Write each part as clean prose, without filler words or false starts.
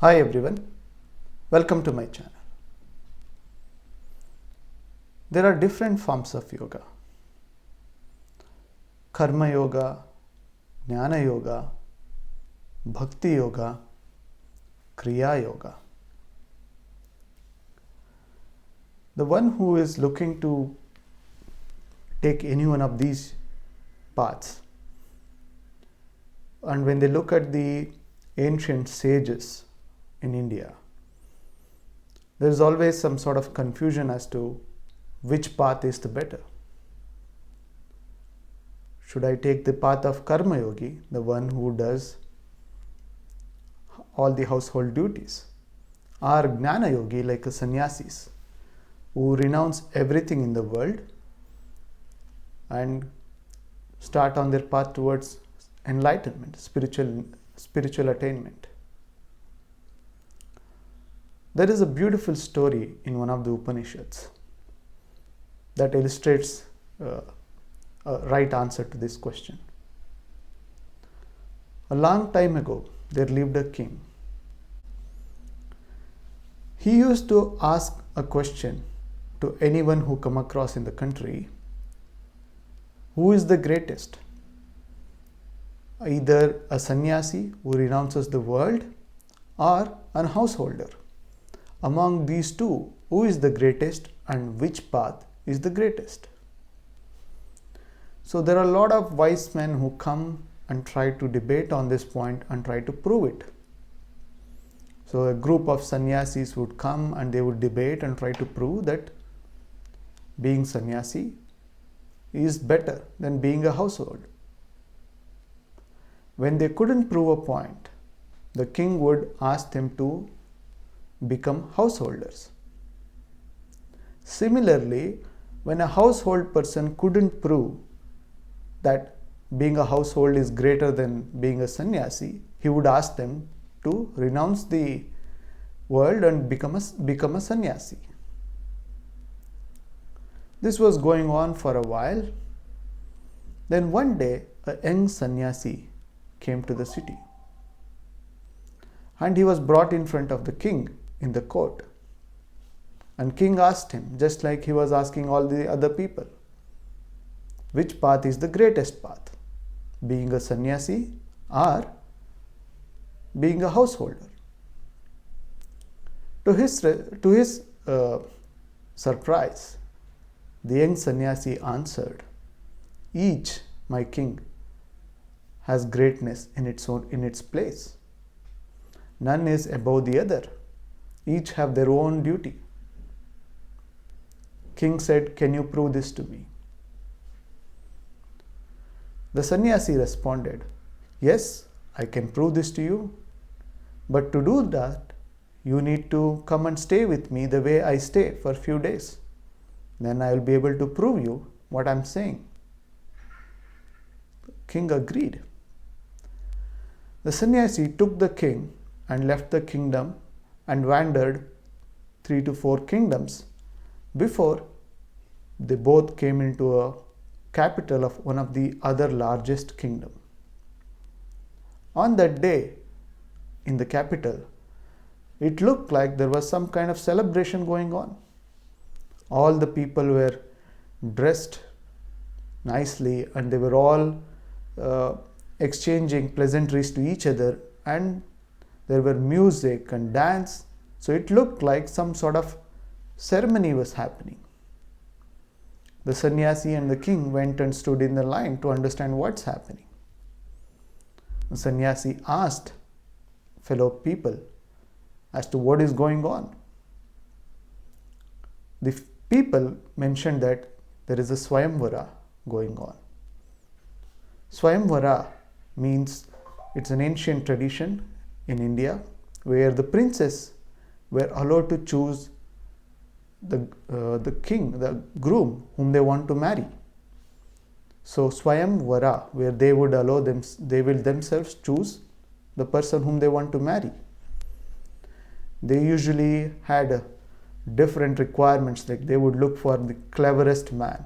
Hi everyone, welcome to my channel. There are different forms of yoga. Karma yoga, Jnana yoga, Bhakti yoga, Kriya yoga. The one who is looking to take any one of these paths, and when they look at the ancient sages in India, there is always some sort of confusion as to which path is the better. Should I take the path of Karma Yogi, the one who does all the household duties, or Jnana Yogi, like a Sannyasis, who renounce everything in the world and start on their path towards enlightenment, spiritual attainment? There is a beautiful story in one of the Upanishads that illustrates a right answer to this question. A long time ago, there lived a king. He used to ask a question to anyone who come across in the country: who is the greatest? Either a sannyasi who renounces the world or a householder. Among these two, who is the greatest and which path is the greatest? So there are a lot of wise men who come and try to debate on this point and try to prove it. So a group of sannyasis would come and they would debate and try to prove that being sannyasi is better than being a household. When they couldn't prove a point, the king would ask them to become householders. Similarly, when a household person couldn't prove that being a household is greater than being a sannyasi, he would ask them to renounce the world and become a sannyasi. This was going on for a while. Then one day, a young sannyasi came to the city, and he was brought in front of the king in the court. And king asked him, just like he was asking all the other people, which path is the greatest path? Being a sannyasi or being a householder? To his surprise, the young sannyasi answered, "Each, my king, has greatness in its place. None is above the other. Each have their own duty." King said, "Can you prove this to me?" The sannyasi responded, "Yes, I can prove this to you. But to do that, you need to come and stay with me the way I stay for a few days. Then I will be able to prove you what I am saying." King agreed. The sannyasi took the king and left the kingdom and wandered 3 to 4 kingdoms before they both came into a capital of one of the other largest kingdom. On that day in the capital, it looked like there was some kind of celebration going on. All the people were dressed nicely and they were all exchanging pleasantries to each other, and there were music and dance. So it looked like some sort of ceremony was happening. The sannyasi and the king went and stood in the line to understand what's happening. The sannyasi asked fellow people as to what is going on. The people mentioned that there is a Swayamvara going on. Swayamvara means it's an ancient tradition in India where the princes were allowed to choose the king, the groom whom they want to marry. So Swayamvara, where they will themselves choose the person whom they want to marry. They usually had different requirements, like they would look for the cleverest man,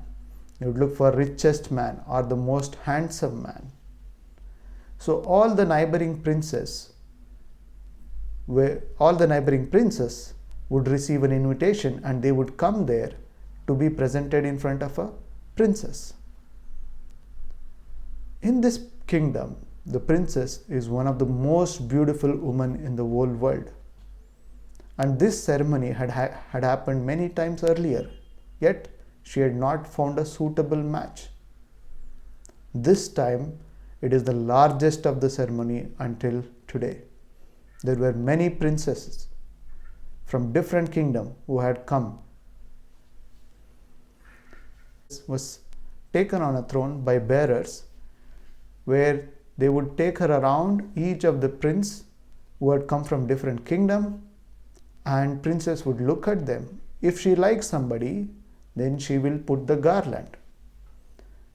they would look for richest man or the most handsome man. So all the neighboring princes where all the neighboring princes would receive an invitation and they would come there to be presented in front of a princess. In this kingdom, the princess is one of the most beautiful women in the whole world. And this ceremony had happened many times earlier, yet she had not found a suitable match. This time, it is the largest of the ceremony until today. There were many princesses from different kingdoms who had come. Was taken on a throne by bearers, where they would take her around each of the prince who had come from different kingdom, and princess would look at them. If she likes somebody, then she will put the garland.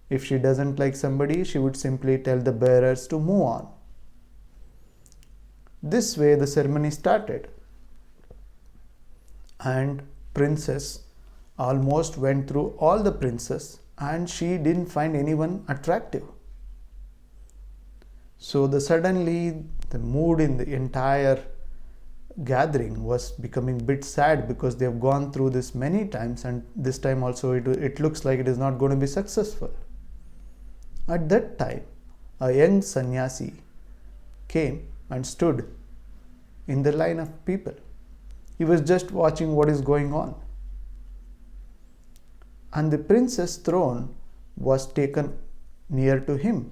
If she doesn't like somebody, she would simply tell the bearers to move on. This way the ceremony started, and princess almost went through all the princes and she didn't find anyone attractive. So suddenly the mood in the entire gathering was becoming a bit sad, because they have gone through this many times and this time also it looks like it is not going to be successful. At that time, a young sannyasi came and stood in the line of people. He was just watching what is going on. And the princess' throne was taken near to him.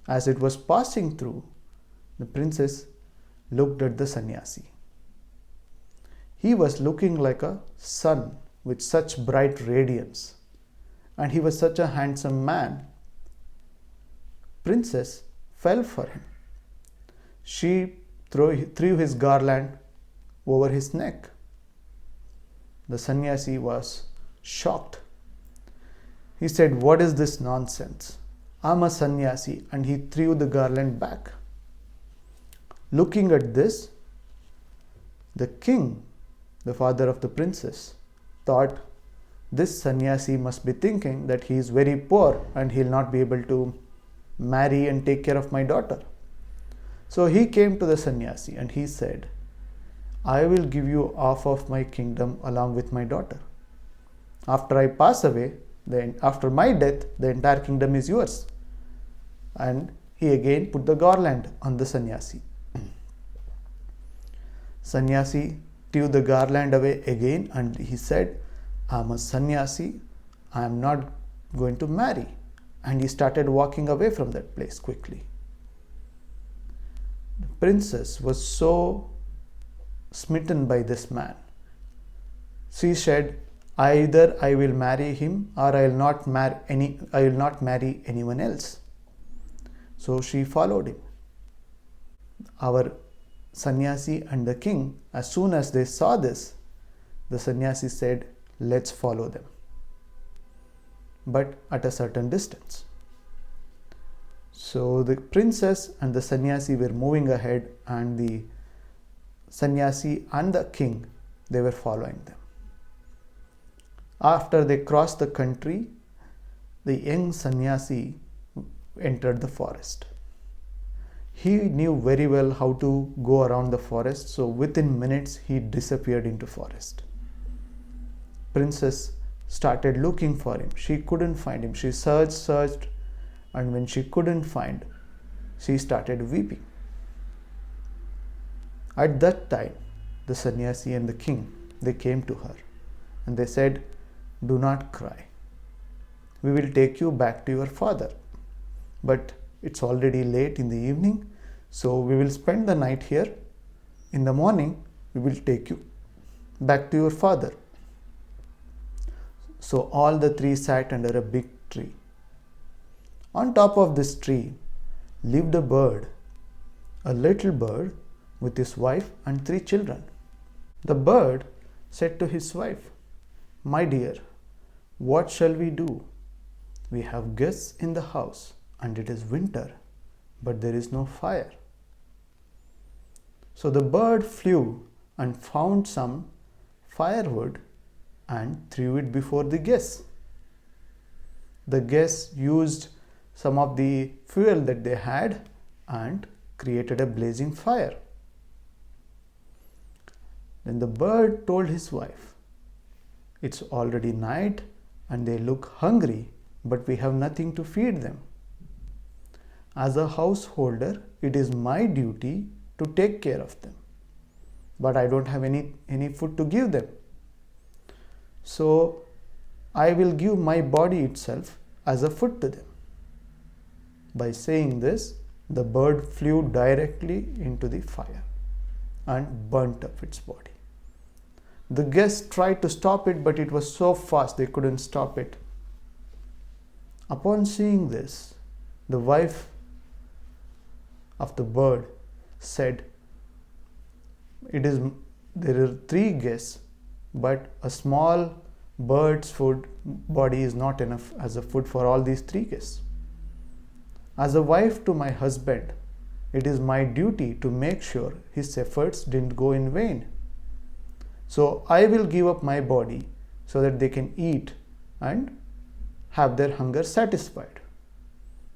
As it was passing through, the princess looked at the sannyasi. He was looking like a sun with such bright radiance, and he was such a handsome man. Princess fell for him. She threw his garland over his neck. The sannyasi was shocked. He said, "What is this nonsense? I'm a sannyasi," and he threw the garland back. Looking at this, the king, the father of the princess, thought this sannyasi must be thinking that he is very poor and he'll not be able to marry and take care of my daughter. So he came to the sannyasi and he said, "I will give you half of my kingdom along with my daughter. After I pass away, then after my death, the entire kingdom is yours." And he again put the garland on the sannyasi. Sannyasi threw the garland away again and he said, "I'm a sannyasi, I am not going to marry." And he started walking away from that place quickly. The princess was so smitten by this man. She said, "Either I will marry him or I will not marry anyone else." So she followed him. Our sannyasi and the king, as soon as they saw this, the sannyasi said, "Let's follow them, but at a certain distance." So the princess and the sannyasi were moving ahead, and the sannyasi and the king, they were following them. After they crossed the country, the young sannyasi entered the forest. He knew very well how to go around the forest, so within minutes he disappeared into forest. Princess started looking for him. She couldn't find him. She searched, and when she couldn't find, she started weeping. At that time, the sannyasi and the king, they came to her and they said, "Do not cry. We will take you back to your father. But it's already late in the evening, so we will spend the night here. In the morning, we will take you back to your father." So all the three sat under a big tree. On top of this tree lived a bird, a little bird with his wife and 3 children. The bird said to his wife, "My dear, what shall we do? We have guests in the house and it is winter, but there is no fire." So the bird flew and found some firewood and threw it before the guests. The guests used some of the fuel that they had and created a blazing fire. Then the bird told his wife, "It's already night and they look hungry, but we have nothing to feed them. As a householder, it is my duty to take care of them, but I don't have any food to give them. So I will give my body itself as a food to them." By saying this, the bird flew directly into the fire and burnt up its body. The guests tried to stop it, but it was so fast they couldn't stop it. Upon seeing this, the wife of the bird said, there are 3 guests, but a small bird's food body is not enough as a food for all these 3 guests. As a wife to my husband, it is my duty to make sure his efforts didn't go in vain. So I will give up my body so that they can eat and have their hunger satisfied.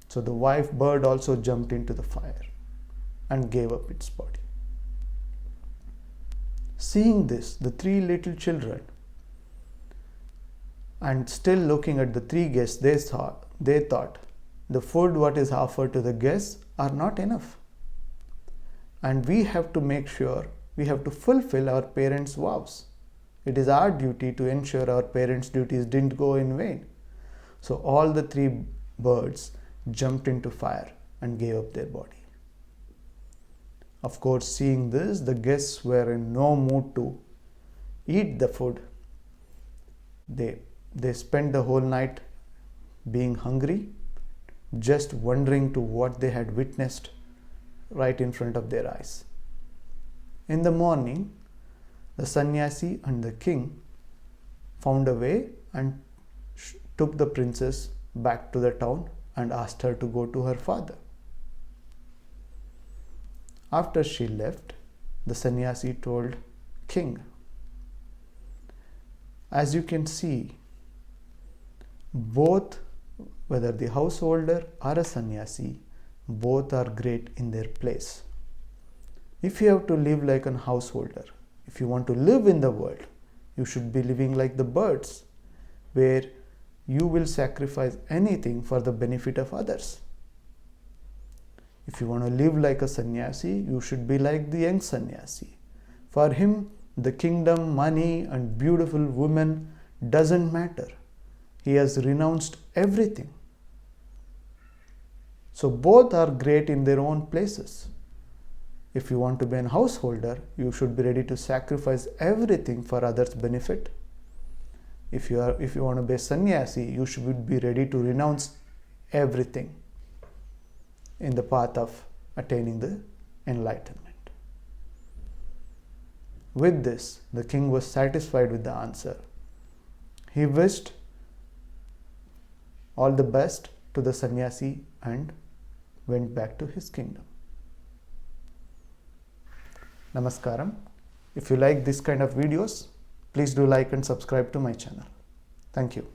So the wife bird also jumped into the fire and gave up its body. Seeing this, the 3 little children, and still looking at the 3 guests, they thought the food what is offered to the guests are not enough. And we have to make sure we have to fulfill our parents' vows. It is our duty to ensure our parents' duties didn't go in vain. So all the 3 birds jumped into fire and gave up their body. Of course, seeing this, the guests were in no mood to eat the food. They spent the whole night being hungry, just wondering to what they had witnessed right in front of their eyes. In the morning, the sannyasi and the king found a way and took the princess back to the town and asked her to go to her father. After she left, the sannyasi told king, "As you can see, both, whether the householder or a sannyasi, both are great in their place. If you have to live like a householder, if you want to live in the world, you should be living like the birds, where you will sacrifice anything for the benefit of others. If you want to live like a sannyasi, you should be like the young sannyasi. For him, the kingdom, money, and beautiful women doesn't matter. He has renounced everything. So both are great in their own places. If you want to be a householder, you should be ready to sacrifice everything for others' benefit. If you want to be a sannyasi, you should be ready to renounce everything in the path of attaining the enlightenment." With this, the king was satisfied with the answer. He wished all the best to the sannyasi and went back to his kingdom. Namaskaram. If you like this kind of videos, please do like and subscribe to my channel. Thank you.